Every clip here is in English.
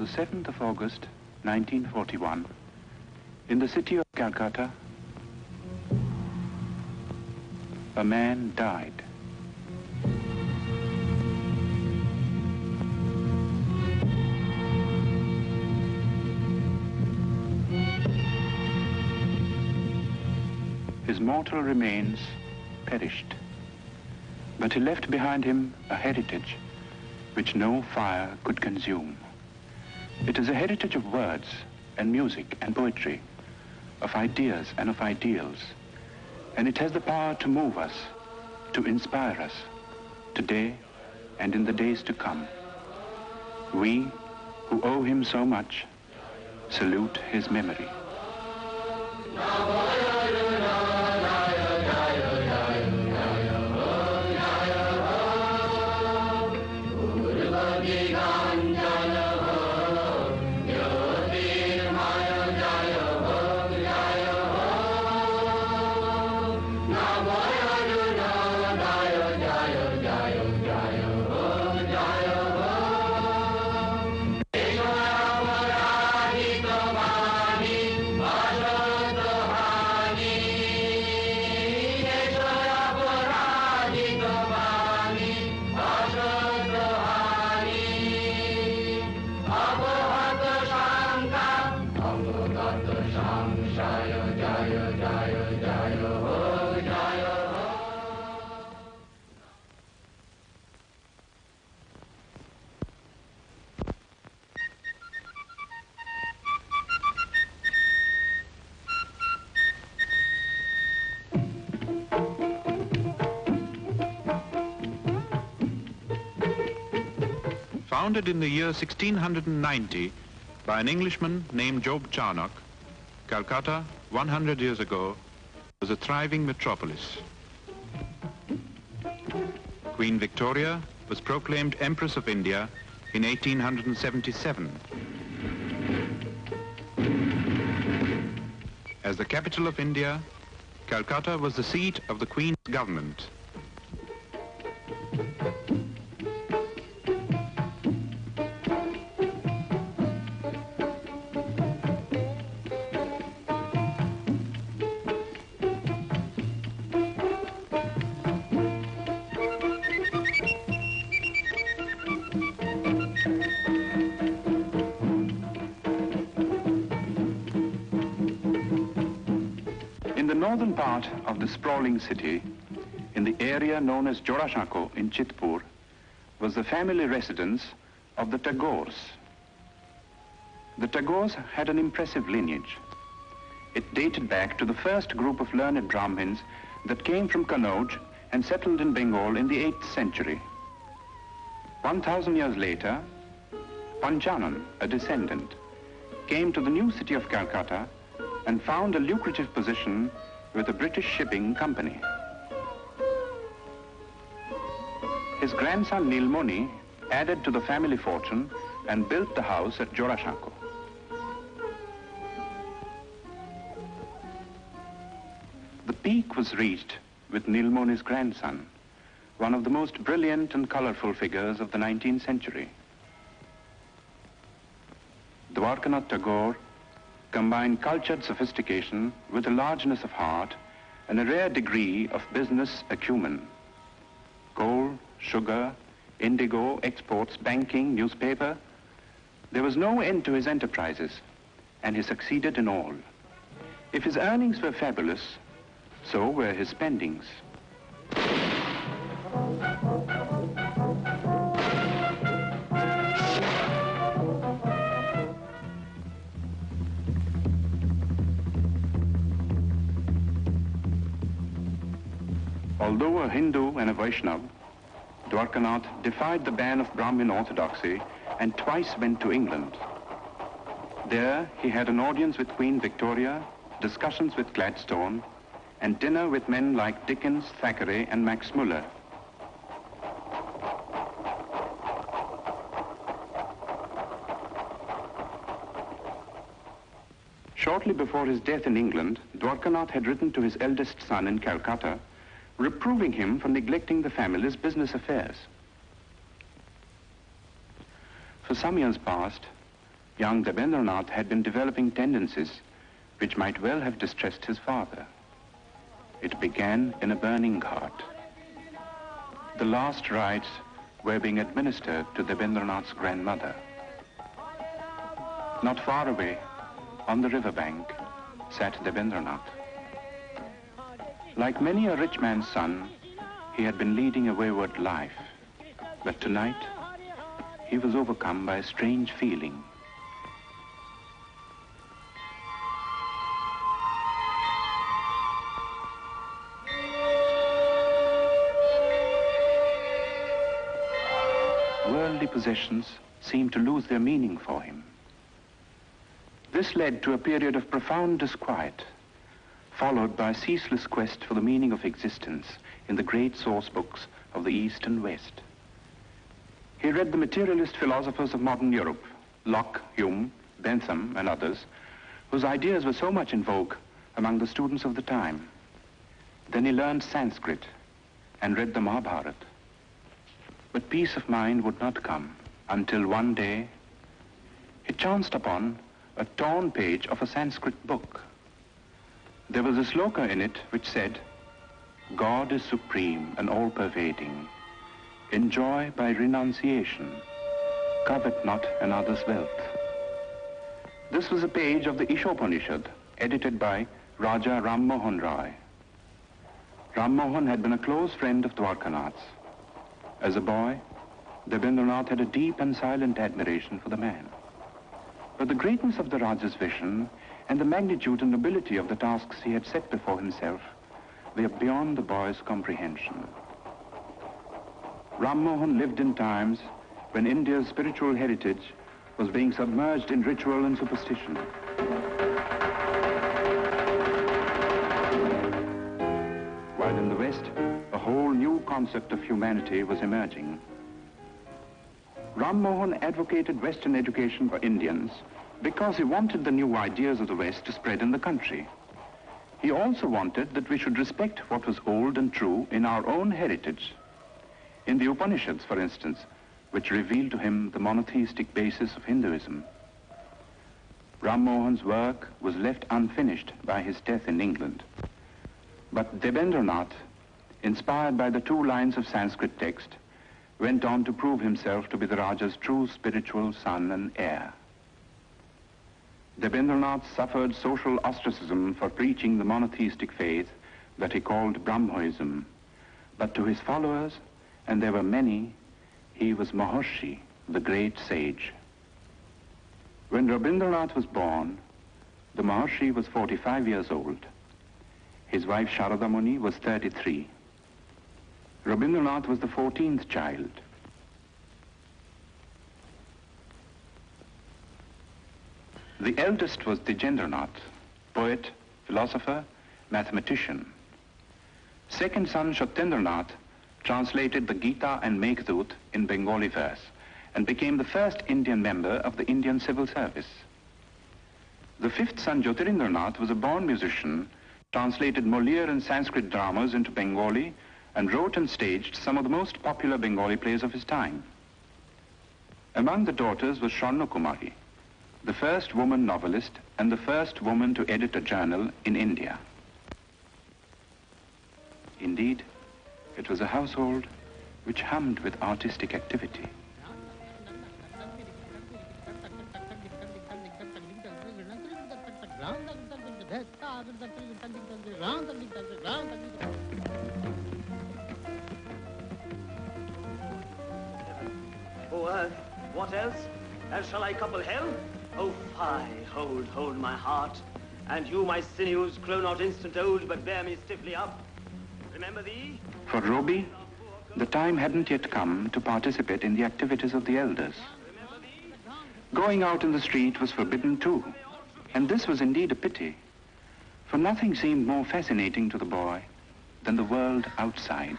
the 7th of August, 1941, in the city of Calcutta, a man died. His mortal remains perished, but he left behind him a heritage which no fire could consume. It is a heritage of words and music and poetry, of ideas and of ideals, and it has the power to move us, to inspire us, today and in the days to come. We, who owe him so much, salute his memory. Founded in the year 1690 by an Englishman named Job Charnock, Calcutta, 100 years ago, was a thriving metropolis. Queen Victoria was proclaimed Empress of India in 1877. As the capital of India, Calcutta was the seat of the Queen's government. In the northern part of the sprawling city, in the area known as Jorashako in Chitpur, was the family residence of the Tagores. The Tagores had an impressive lineage. It dated back to the first group of learned Brahmins that came from Kannauj and settled in Bengal in the 8th century. 1,000 years later, Panchanan, a descendant, came to the new city of Calcutta and found a lucrative position with a British shipping company. His grandson Nilmoni added to the family fortune and built the house at Jorashako. The peak was reached with Nilmoni's grandson, one of the most brilliant and colorful figures of the 19th century. Rabindranath Tagore combined cultured sophistication with a largeness of heart and a rare degree of business acumen. Coal, sugar, indigo, exports, banking, newspaper. There was no end to his enterprises, and he succeeded in all. If his earnings were fabulous, so were his spendings. Although a Hindu and a Vaishnava, Rabindranath defied the ban of Brahmin orthodoxy and twice went to England. There he had an audience with Queen Victoria, discussions with Gladstone, and dinner with men like Dickens, Thackeray, and Max Muller. Shortly before his death in England, Rabindranath had written to his eldest son in Calcutta, reproving him for neglecting the family's business affairs. For some years past, young Rabindranath had been developing tendencies which might well have distressed his father. It began in a burning heart. The last rites were being administered to Rabindranath's grandmother. Not far away, on the riverbank, sat Rabindranath. Like many a rich man's son, he had been leading a wayward life. But tonight, he was overcome by a strange feeling. Worldly possessions seemed to lose their meaning for him. This led to a period of profound disquiet, followed by a ceaseless quest for the meaning of existence in the great source books of the East and West. He read the materialist philosophers of modern Europe, Locke, Hume, Bentham, and others, whose ideas were so much in vogue among the students of the time. Then he learned Sanskrit and read the Mahabharata. But peace of mind would not come until one day he chanced upon a torn page of a Sanskrit book. There was a sloka in it which said, "God is supreme and all-pervading. Enjoy by renunciation. Covet not another's wealth." This was a page of the Ishopanishad, edited by Raja Ram Mohan Rai. Ram Mohan had been a close friend of Dwarkanath's. As a boy, Rabindranath had a deep and silent admiration for the man. But the greatness of the Raja's vision and the magnitude and nobility of the tasks he had set before himself were beyond the boy's comprehension. Ram Mohan lived in times when India's spiritual heritage was being submerged in ritual and superstition. While in the West, a whole new concept of humanity was emerging. Ram Mohan advocated Western education for Indians because he wanted the new ideas of the West to spread in the country. He also wanted that we should respect what was old and true in our own heritage. In the Upanishads, for instance, which revealed to him the monotheistic basis of Hinduism. Ram Mohan's work was left unfinished by his death in England. But Rabindranath, inspired by the 2 lines of Sanskrit text, went on to prove himself to be the Raja's true spiritual son and heir. Rabindranath suffered social ostracism for preaching the monotheistic faith that he called Brahmoism. But to his followers, and there were many, he was Maharshi, the great sage. When Rabindranath was born, the Maharshi was 45 years old. His wife Sharada Muni was 33. Rabindranath was the 14th child. The eldest was Dijendranath, poet, philosopher, mathematician. Second son Satyendranath translated the Gita and Meghdut in Bengali verse and became the first Indian member of the Indian civil service. The 5th son Jyotirindranath was a born musician, translated Molière and Sanskrit dramas into Bengali, and wrote and staged some of the most popular Bengali plays of his time. Among the daughters was Swarna Kumari, the first woman novelist and the first woman to edit a journal in India. Indeed, it was a household which hummed with artistic activity. Oh, what else? And shall I couple hell? Oh, fie, hold my heart. And you, my sinews, grow not instant old, but bear me stiffly up. Remember thee? For Roby, the time hadn't yet come to participate in the activities of the elders. Going out in the street was forbidden too, and this was indeed a pity, for nothing seemed more fascinating to the boy than the world outside.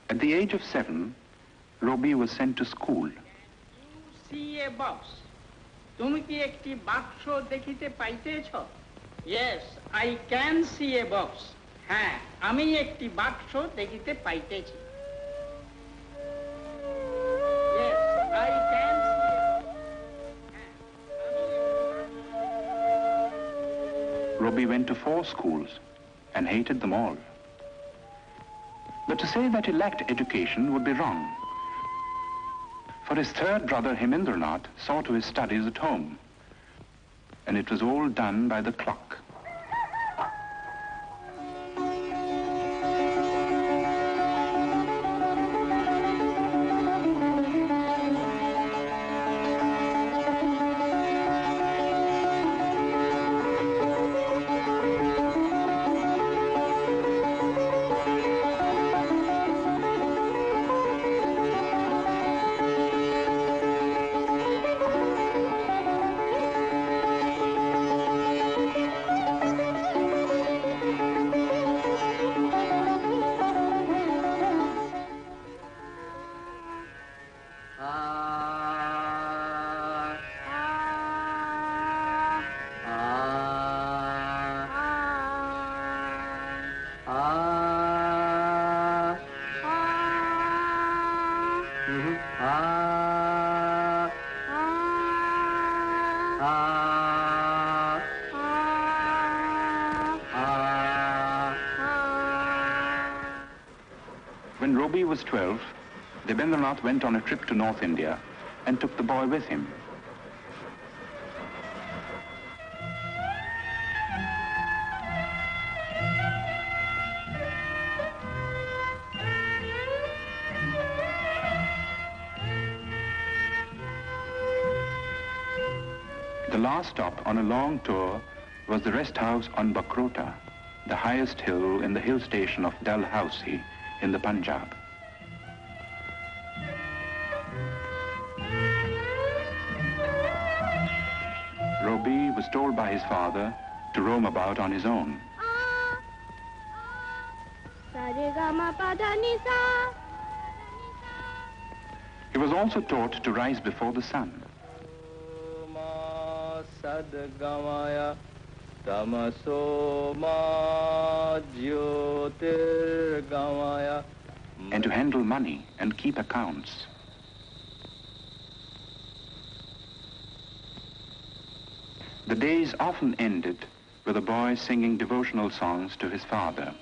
At the age of 7, Roby was sent to school. See a box. তুমি কি একটি বাক্স দেখিতে পাইতেছ? Yes, I can see a box. হ্যাঁ, আমি একটি বাক্স দেখিতে পাইতেছি। Yes, I can see a box. Robbie went to 4 schools and hated them all. But to say that he lacked education would be wrong. For his third brother Rabindranath saw to his studies at home, and it was all done by the clock. When Robbie was 12, Rabindranath went on a trip to North India and took the boy with him. The last stop on a long tour was the rest house on Bakrota, the highest hill in the hill station of Dalhousie in the Punjab. Robbie was told by his father to roam about on his own. He was also taught to rise before the sun. And to handle money and keep accounts. The days often ended with the boy singing devotional songs to his father.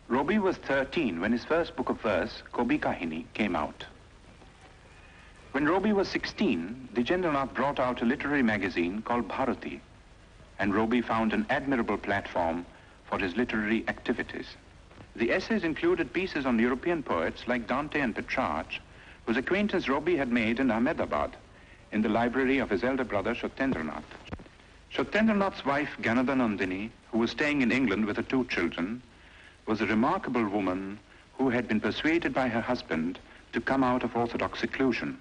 Robbie was 13 when his first book of verse, Kobi Kahini, came out. When Robbie was 16, Rabindranath brought out a literary magazine called Bharati, and Robbie found an admirable platform for his literary activities. The essays included pieces on European poets like Dante and Petrarch, whose acquaintance Robbie had made in Ahmedabad, in the library of his elder brother, Satyendranath. Satyendranath's wife, Ganadhanandini, who was staying in England with her 2 children, was a remarkable woman who had been persuaded by her husband to come out of orthodox seclusion.